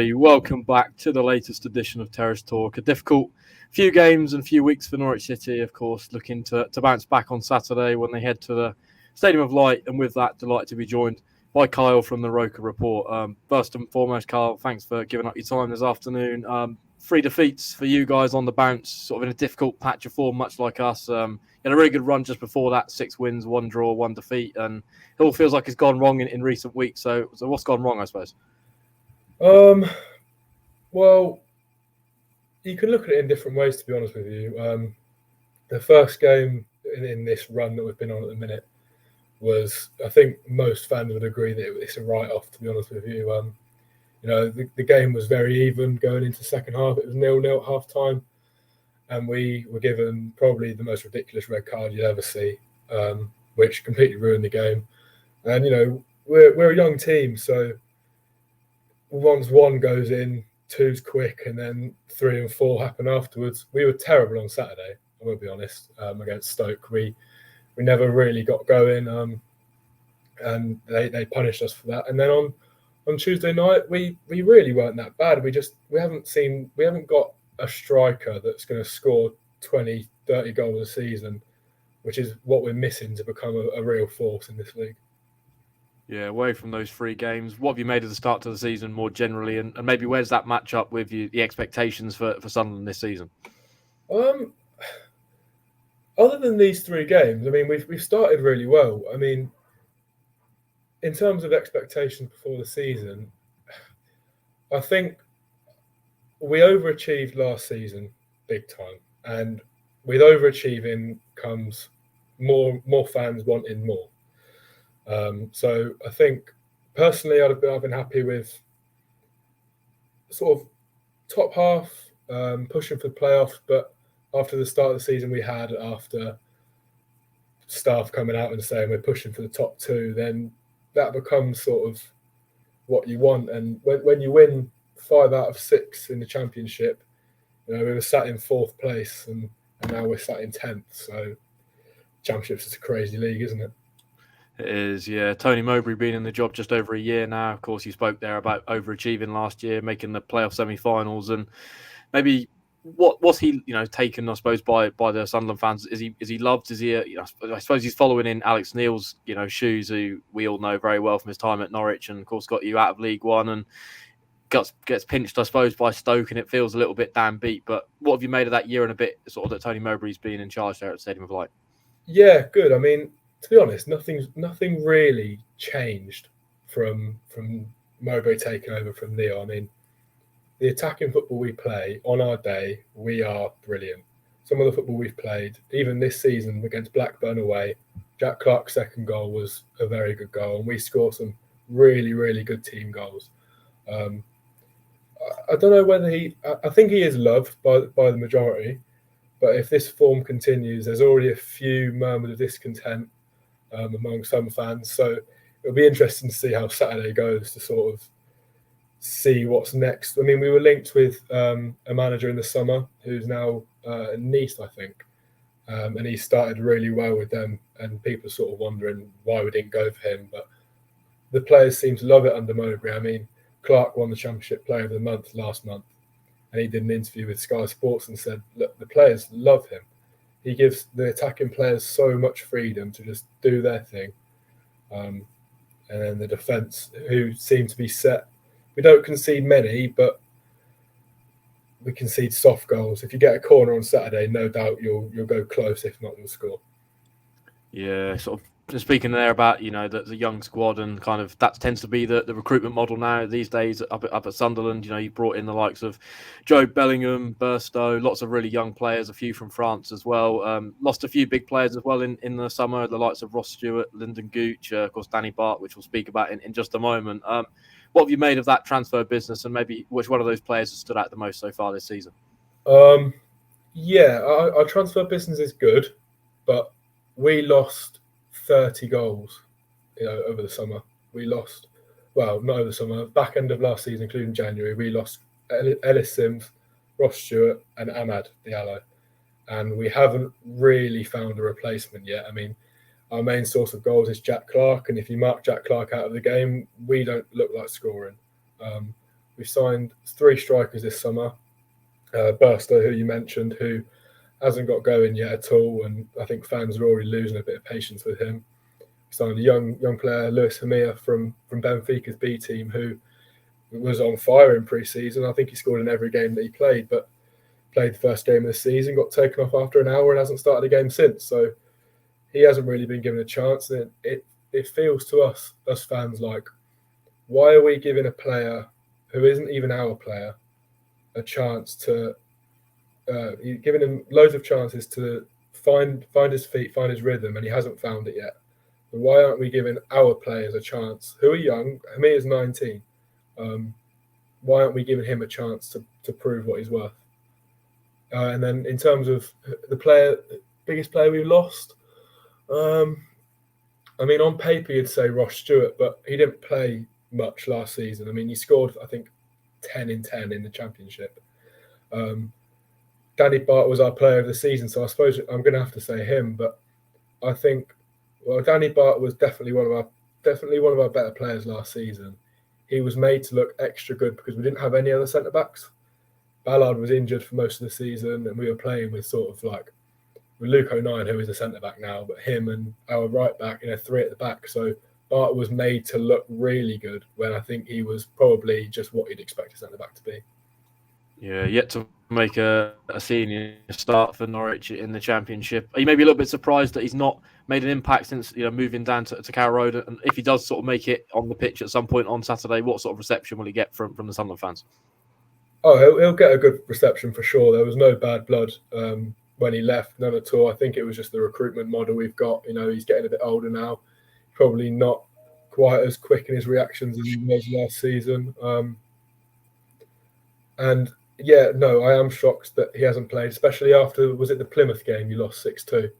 everybody. Welcome back to the latest edition of Terrace Talk. A difficult few games and few weeks for Norwich City, of course, looking to bounce back on Saturday when they head to the Stadium of Light. And with that, delighted to be joined by Kyle from the Roker Report. First and foremost, Kyle, thanks for giving up your time this afternoon. 3 defeats for you guys on the bounce, sort of in a difficult patch of form, much like us. You had a really good run just before that, 6 wins, 1 draw, 1 defeat, and it all feels like it's gone wrong in recent weeks. So what's gone wrong, I suppose? Well, you can look at it in different ways, to be honest with you. The first game in this run that we've been on at the minute was, I think most fans would agree that it's a write-off, to be honest with you. The game was very even going into the second half. It was 0-0 at half-time, and we were given probably the most ridiculous red card you'd ever see, which completely ruined the game. And, we're a young team, so once 1 goes in, 2's quick, and then 3 and 4 happen afterwards. We were terrible on Saturday, I will be honest, against Stoke. We never really got going, and they punished us for that. And then on Tuesday night, we really weren't that bad. We haven't got a striker that's going to score 20, 30 goals a season, which is what we're missing to become a real force in this league. Yeah, away from those 3 games, what have you made of the start to the season more generally, and maybe where's that match up with the expectations for Sunderland this season? Other than these 3 games, I mean, we've started really well. I mean, in terms of expectations before the season, I think we overachieved last season big time, and with overachieving comes more fans wanting more. So I think personally I've been happy with sort of top half, pushing for the playoffs, but after the start of the season we had, after staff coming out and saying we're pushing for the top 2, then that becomes sort of what you want. And when you win 5 out of 6 in the championship, we were sat in 4th place and now we're sat in 10th. So championship's just a crazy league, isn't it? It is, yeah. Tony Mowbray been in the job just over a year now. Of course, you spoke there about overachieving last year, making the playoff semi-finals, and maybe what's he, taken, I suppose, by the Sunderland fans? Is he loved? Is he? I suppose he's following in Alex Neil's, shoes, who we all know very well from his time at Norwich, and of course got you out of League One and gets pinched, I suppose, by Stoke, and it feels a little bit downbeat. But what have you made of that year and a bit, sort of, that Tony Mowbray's been in charge there at Stadium of Light? Yeah, good. I mean, to be honest, nothing really changed from Mowbray taking over from Neil. I mean, the attacking football we play on our day, we are brilliant. Some of the football we've played, even this season against Blackburn away, Jack Clark's second goal was a very good goal, and we score some really, really good team goals. I don't know whether I think he is loved by the majority, but if this form continues, there's already a few murmurs of discontent among some fans. So it'll be interesting to see how Saturday goes, to sort of see what's next. I mean, we were linked with a manager in the summer who's now in Nice, I think, and he started really well with them, and people are sort of wondering why we didn't go for him. But the players seem to love it under Mowbray. I mean, Clark won the Championship Player of the Month last month, and he did an interview with Sky Sports and said, look, the players love him. He gives the attacking players so much freedom to just do their thing. And then the defence, who seem to be set. We don't concede many, but we concede soft goals. If you get a corner on Saturday, no doubt you'll go close. If not, you'll score. Yeah, sort of. Just speaking there about the young squad, and kind of that tends to be the recruitment model now these days up at Sunderland. You brought in the likes of Joe Bellingham, Burstow, lots of really young players, a few from France as well. Lost a few big players as well in the summer, the likes of Ross Stewart, Lyndon Gooch, of course Danny Bart, which we'll speak about in just a moment. What have you made of that transfer business, and maybe which one of those players has stood out the most so far this season? Yeah, our transfer business is good, but we lost 30 goals, over the summer. We lost, not over the summer, back end of last season, including January, we lost Ellis Sims, Ross Stewart, and Ahmad Diallo. And we haven't really found a replacement yet. I mean, our main source of goals is Jack Clark, and if you mark Jack Clark out of the game, we don't look like scoring. We've signed 3 strikers this summer. Burstow, who you mentioned, who hasn't got going yet at all, and I think fans are already losing a bit of patience with him. We signed a young player, Lewis Hamir, from Benfica's B team, who was on fire in pre-season. I think he scored in every game that he played, but played the first game of the season, got taken off after an hour, and hasn't started a game since. So he hasn't really been given a chance. And it feels to us fans like, why are we giving a player who isn't even our player a chance to giving him loads of chances to find his feet, find his rhythm, and he hasn't found it yet. But why aren't we giving our players a chance who are young? Hamir is 19. Why aren't we giving him a chance to prove what he's worth? And then in terms of the biggest player we've lost, I mean, on paper you'd say Ross Stewart, but he didn't play much last season. I mean, he scored, I think, 10 in 10 in the Championship. Danny Bart was our player of the season, so I suppose I'm going to have to say him. But I think, Danny Bart was definitely one of our better players last season. He was made to look extra good because we didn't have any other centre backs. Ballard was injured for most of the season, and we were playing with with Luke O'Nien, who is a centre back now, but him and our right back, 3 at the back. So Bart was made to look really good when I think he was probably just what you'd expect a centre back to be. Yeah, yet to make a senior start for Norwich in the Championship. Are you maybe a little bit surprised that he's not made an impact since moving down to Carrow Road? And if he does sort of make it on the pitch at some point on Saturday, what sort of reception will he get from the Sunderland fans? Oh, he'll get a good reception for sure. There was no bad blood when he left, none at all. I think it was just the recruitment model we've got. He's getting a bit older now, probably not quite as quick in his reactions as he was last season. And yeah, no, I am shocked that he hasn't played, especially after, was it the Plymouth game you lost 6-2?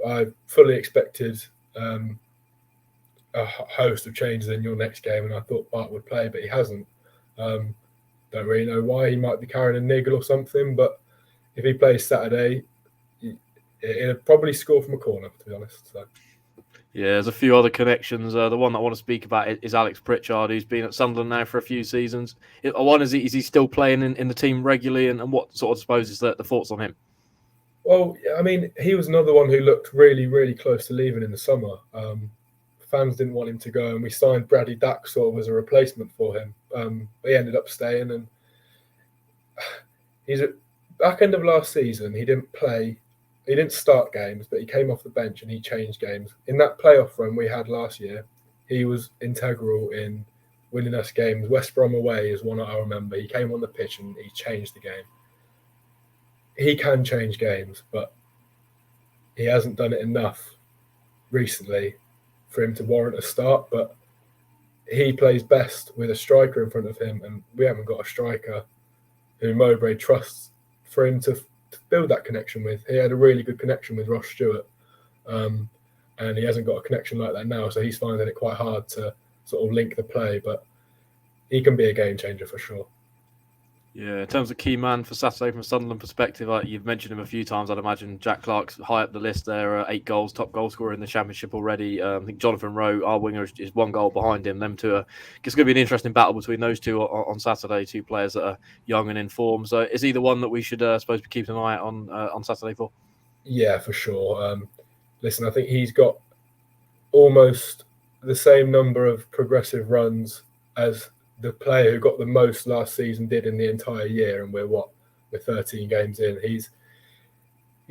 I fully expected a host of changes in your next game, and I thought Bart would play, but he hasn't. Don't really know why. He might be carrying a niggle or something, but if he plays Saturday, he'll probably score from a corner, to be honest. So. Yeah, there's a few other connections. The one that I want to speak about is Alex Pritchard, who's been at Sunderland now for a few seasons. One, is he still playing in the team regularly, and what sort of supposes the thoughts on him? Well, I mean, he was another one who looked really, really close to leaving in the summer. Fans didn't want him to go, and we signed Bradley Dack sort of as a replacement for him. He ended up staying, and he's at back end of last season. He didn't play. He didn't start games, but he came off the bench and he changed games. In that playoff run we had last year, he was integral in winning us games. West Brom away is one I remember. He came on the pitch and he changed the game. He can change games, but he hasn't done it enough recently for him to warrant a start. But he plays best with a striker in front of him, and we haven't got a striker who Mowbray trusts for him to build that connection with. He had a really good connection with Ross Stewart, and he hasn't got a connection like that now, so he's finding it quite hard to sort of link the play, but he can be a game changer for sure. Yeah, in terms of key man for Saturday from a Sunderland perspective, you've mentioned him a few times. I'd imagine Jack Clark's high up the list there, 8 goals, top goal scorer in the Championship already. I think Jonathan Rowe, our winger, is 1 goal behind him. Them two it's going to be an interesting battle between those two on Saturday, 2 players that are young and in form. So is he the one that we should, suppose, be keeping an eye out on Saturday for? Yeah, for sure. Listen, I think he's got almost the same number of progressive runs as the player who got the most last season did in the entire year, and we're 13 games in. He's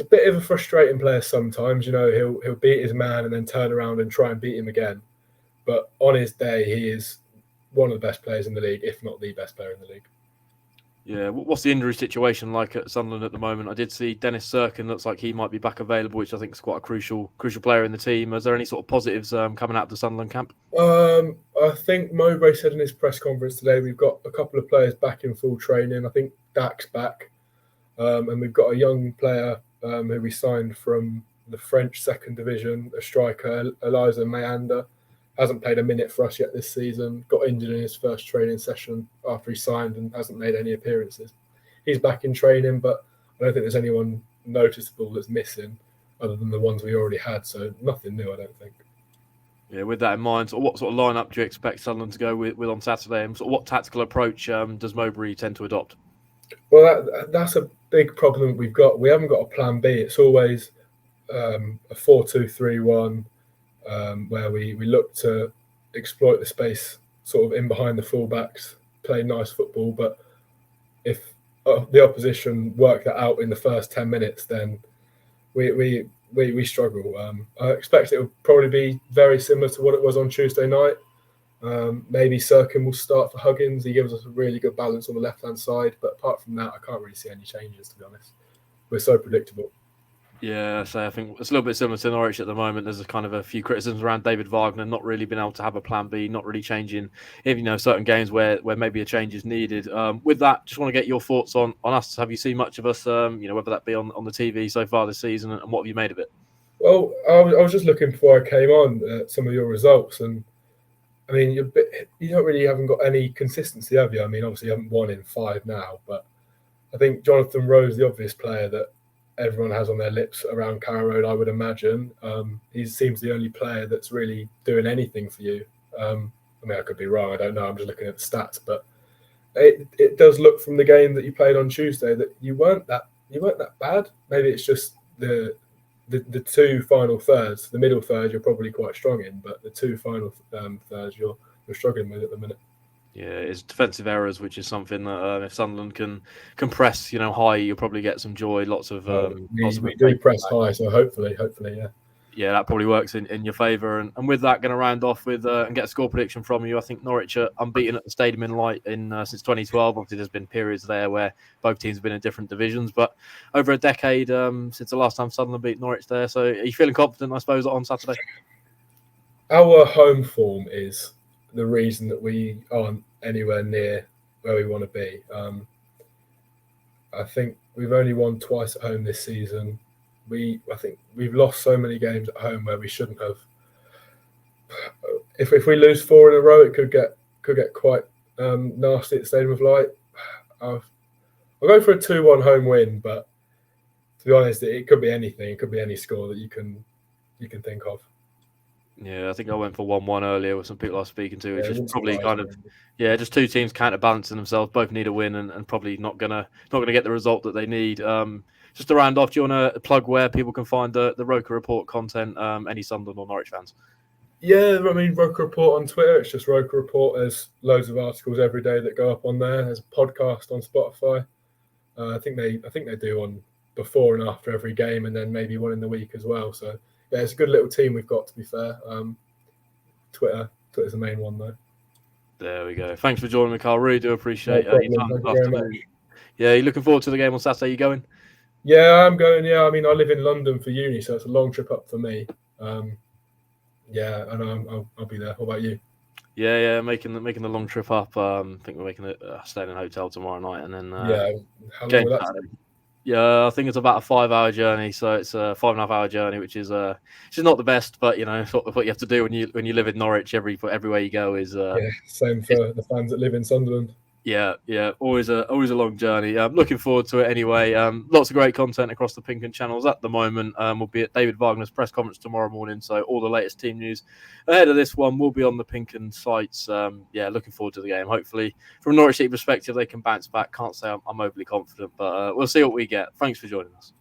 a bit of a frustrating player sometimes. He'll beat his man and then turn around and try and beat him again. But on his day, he is one of the best players in the league, if not the best player in the league. Yeah, what's the injury situation like at Sunderland at the moment? I did see Dennis Serkin looks like he might be back available, which I think is quite a crucial player in the team. Is there any sort of positives coming out of the Sunderland camp? I think Mowbray said in his press conference today we've got a couple of players back in full training. I think Dak's back, and we've got a young player who we signed from the French second division, a striker, Eliza Meander. Hasn't played a minute for us yet this season. Got injured in his first training session after he signed and hasn't made any appearances. He's back in training, but I don't think there's anyone noticeable that's missing other than the ones we already had. So nothing new, I don't think. Yeah, with that in mind, what sort of lineup do you expect Sunderland to go with on Saturday, and what tactical approach does Mowbray tend to adopt? Well, that's a big problem we've got. We haven't got a plan B. It's always a 4-2-3-1, where we look to exploit the space sort of in behind the fullbacks, play nice football. But if the opposition work that out in the first 10 minutes, then we struggle. I expect it will probably be very similar to what it was on Tuesday night. Maybe Sirkin will start for Huggins. He gives us a really good balance on the left-hand side. But apart from that, I can't really see any changes, to be honest. We're so predictable. Yeah, so I think it's a little bit similar to Norwich at the moment. There's a few criticisms around David Wagner not really being able to have a plan B, not really changing, certain games where maybe a change is needed. With that, just want to get your thoughts on us. Have you seen much of us, whether that be on the TV so far this season, and what have you made of it? Well, I was just looking before I came on at some of your results, and I mean, you haven't got any consistency, have you? I mean, obviously you haven't won in 5 now, but I think Jonathan Rowe is the obvious player that everyone has on their lips around Carrow Road, I would imagine. He seems the only player that's really doing anything for you. I mean, I could be wrong. I don't know. I'm just looking at the stats, but it does look from the game that you played on Tuesday that you weren't that bad. Maybe it's just the 2 final thirds. The middle third you're probably quite strong in, but the 2 final thirds you're struggling with at the minute. Yeah, it's defensive errors, which is something that if Sunderland can press, high, you'll probably get some joy. Lots of we do press high, so hopefully, yeah. Yeah, that probably works in your favour. And with that, going to round off with and get a score prediction from you. I think Norwich are unbeaten at the Stadium in Light since 2012. Obviously, there's been periods there where both teams have been in different divisions, but over a decade since the last time Sunderland beat Norwich there. So, are you feeling confident, I suppose, on Saturday? Our home form is the reason that we aren't anywhere near where we want to be. I think we've only won twice at home this season. I think we've lost so many games at home where we shouldn't have. If we lose 4 in a row, it could get quite nasty at the Stadium of Light. I'll go for a 2-1 home win, but to be honest, it could be anything. It could be any score that you can think of. Yeah, I think I went for 1-1 earlier with some people I was speaking to, which is probably just 2 teams counterbalancing themselves. Both need a win and probably not gonna get the result that they need. Just to round off, do you want to plug where people can find the Roker Report content? Any Sunderland or Norwich fans? Yeah, I mean, Roker Report on Twitter. It's just Roker Report. There's loads of articles every day that go up on there. There's a podcast on Spotify. I think they do on before and after every game, and then maybe one in the week as well. So yeah, it's a good little team we've got, to be fair. Twitter's the main one though. There we go. Thanks for joining me, Carl. Really do appreciate your time this afternoon. Yeah, you looking forward to the game on Saturday? You going? Yeah, I'm going. Yeah, I mean, I live in London for uni, so it's a long trip up for me. Yeah, and I'll be there. What about you? Yeah, making the long trip up. I think we're making it staying in a hotel tomorrow night, and then how long will that take? Yeah, I think it's about a 5-hour journey, so it's a 5.5-hour journey, which is not the best, but it's what you have to do when you live in Norwich. Everywhere you go is same for the fans that live in Sunderland. Yeah, always a long journey. Looking forward to it anyway. Lots of great content across the Pink 'Un channels at the moment. We'll be at David Wagner's press conference tomorrow morning, so all the latest team news ahead of this one will be on the Pink 'Un sites. Looking forward to the game. Hopefully, from a Norwich City perspective, they can bounce back. Can't say I'm overly confident, but we'll see what we get. Thanks for joining us.